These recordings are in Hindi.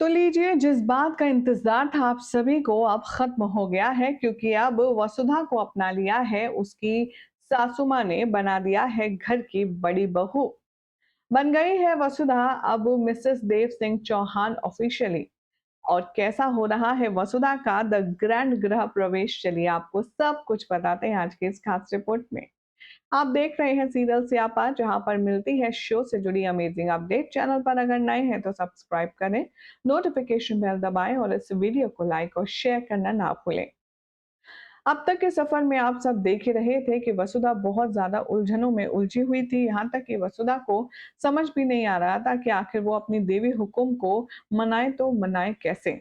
तो लीजिए, जिस बात का इंतजार था आप सभी को अब खत्म हो गया है, क्योंकि अब वसुधा को अपना लिया है उसकी सासू माँ ने, बना दिया है घर की बड़ी बहू। बन गई है वसुधा अब मिसेस देव सिंह चौहान ऑफिशियली। और कैसा हो रहा है वसुधा का द ग्रैंड गृह प्रवेश, चलिए आपको सब कुछ बताते हैं आज के इस खास रिपोर्ट में। आप देख रहे हैं सीरियल स्यापा, जहां पर मिलती है शो से जुड़ी अमेजिंग अपडेट। चैनल पर अगर नए हैं तो सब्सक्राइब करें, नोटिफिकेशन बेल दबाएं और इस वीडियो को लाइक और शेयर करना ना भूलें। अब तक के सफर में आप सब देख ही रहे थे कि वसुधा बहुत ज्यादा उलझनों में उलझी हुई थी। यहाँ तक कि वसुधा को समझ भी नहीं आ रहा था कि आखिर वो अपनी देवी हुकुम को मनाए तो मनाए कैसे।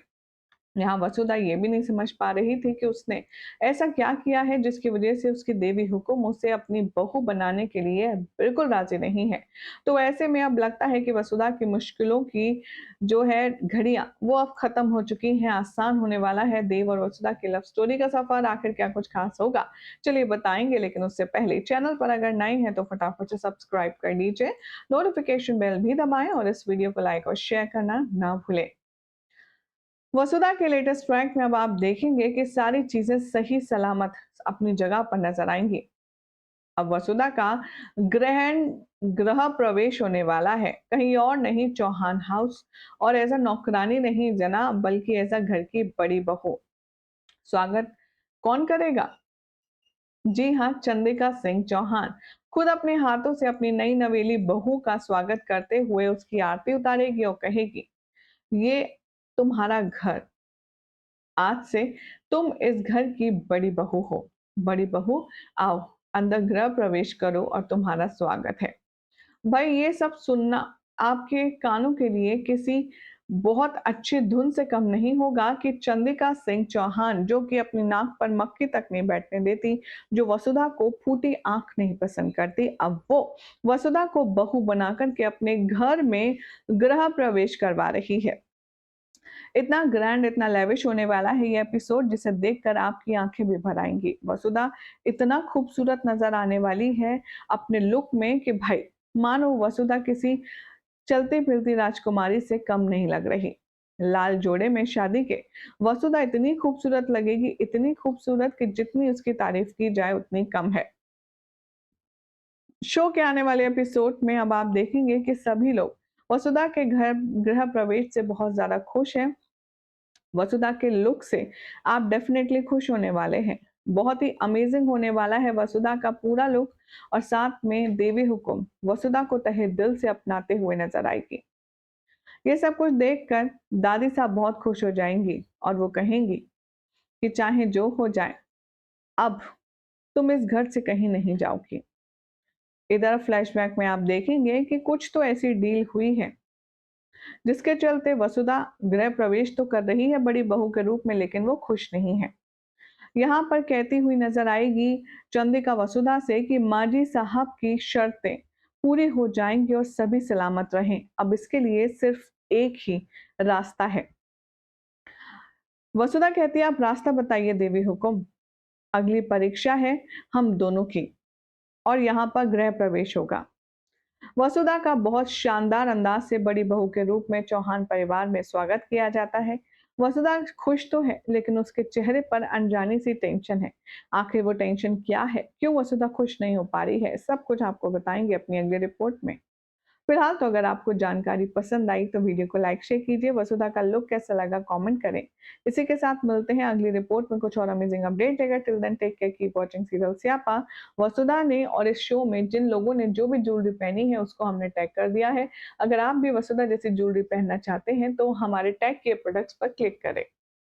यहाँ वसुधा ये भी नहीं समझ पा रही थी कि उसने ऐसा क्या किया है जिसकी वजह से उसकी देवी हुकुम उसे अपनी बहू बनाने के लिए बिल्कुल राजी नहीं है। तो ऐसे में अब लगता है कि वसुधा की मुश्किलों की जो है घड़ियां वो अब खत्म हो चुकी हैं, आसान होने वाला है देव और वसुधा की लव स्टोरी का सफर। आखिर क्या कुछ खास होगा, चलिए बताएंगे, लेकिन उससे पहले चैनल पर अगर नए हैं तो फटाफट से सब्सक्राइब कर लीजिए, नोटिफिकेशन बेल भी दबाएं और इस वीडियो को लाइक और शेयर करना ना भूलें। वसुधा के लेटेस्ट ट्रैक में अब आप देखेंगे कि सारी चीजें सही सलामत अपनी जगह पर नजर आएंगी। अब वसुधा का ग्रहण गृह प्रवेश होने वाला है, कहीं और नहीं, चौहान हाउस। और ऐसा नौकरानी नहीं जना, बल्कि ऐसा घर की बड़ी बहू। स्वागत कौन करेगा? जी हाँ, चंद्रिका सिंह चौहान खुद अपने हाथों से अपनी नई नवेली बहू का स्वागत करते हुए उसकी आरती उतारेगी और कहेगी, ये तुम्हारा घर, आज से तुम इस घर की बड़ी बहू हो। बड़ी बहू, आओ अंदर गृह प्रवेश करो और तुम्हारा स्वागत है। भाई ये सब सुनना आपके कानों के लिए किसी बहुत अच्छी धुन से कम नहीं होगा कि चंद्रिका सिंह चौहान, जो कि अपनी नाक पर मक्खी तक नहीं बैठने देती, जो वसुधा को फूटी आंख नहीं पसंद करती, अब वो वसुधा को बहू बनाकर के अपने घर में गृह प्रवेश करवा रही है। इतना ग्रैंड, इतना लेविश होने वाला है ये एपिसोड, जिसे देखकर आपकी आंखें भी भर आएंगी। वसुधा इतना खूबसूरत नजर आने वाली है अपने लुक में कि भाई मानो वसुधा किसी चलती फिरती राजकुमारी से कम नहीं लग रही। लाल जोड़े में शादी के वसुधा इतनी खूबसूरत लगेगी, इतनी खूबसूरत कि जितनी उसकी तारीफ की जाए उतनी कम है। शो के आने वाले एपिसोड में अब आप देखेंगे कि सभी लोग वसुधा के घर गृह प्रवेश से बहुत ज्यादा खुश हैं। वसुधा के लुक से आप डेफिनेटली खुश होने वाले हैं। बहुत ही अमेजिंग होने वाला है वसुधा का पूरा लुक। और साथ में देवी हुकुम वसुधा को तहे दिल से अपनाते हुए नजर आएगी। ये सब कुछ देखकर दादी साहब बहुत खुश हो जाएंगी और वो कहेंगी कि चाहे जो हो जाए, अब तुम इस घर से कहीं नहीं जाओगी। इधर फ्लैशबैक में आप देखेंगे कि कुछ तो ऐसी डील हुई है जिसके चलते वसुधा गृह प्रवेश तो कर रही है बड़ी बहू के रूप में, लेकिन वो खुश नहीं है। यहाँ पर कहती हुई नजर आएगी चंद्रिका वसुधा से कि माजी साहब की शर्तें पूरी हो जाएंगी और सभी सलामत रहें। अब इसके लिए सिर्फ एक ही रास्ता है। वसुधा कहती है, आप रास्ता बताइए देवी हुकुम। अगली परीक्षा है हम दोनों की, और यहाँ पर गृह प्रवेश होगा। वसुधा का बहुत शानदार अंदाज से बड़ी बहू के रूप में चौहान परिवार में स्वागत किया जाता है। वसुधा खुश तो है, लेकिन उसके चेहरे पर अनजानी सी टेंशन है। आखिर वो टेंशन क्या है, क्यों वसुधा खुश नहीं हो पा रही है, सब कुछ आपको बताएंगे अपनी अगली रिपोर्ट में। फिलहाल तो अगर आपको जानकारी पसंद आई तो वीडियो को लाइक शेयर कीजिए। वसुधा का लुक कैसा लगा कमेंट करें। इसी के साथ मिलते हैं अगली रिपोर्ट में कुछ और अमेजिंग अपडेट देगा। Till then take care, keep watching serial स्यापा। वसुधा ने और इस शो में जिन लोगों ने जो भी ज्वेलरी पहनी है उसको हमने टैग कर दिया है। अगर आप भी वसुधा जैसी ज्वेलरी पहनना चाहते हैं तो हमारे टैग किए प्रोडक्ट्स पर क्लिक करें।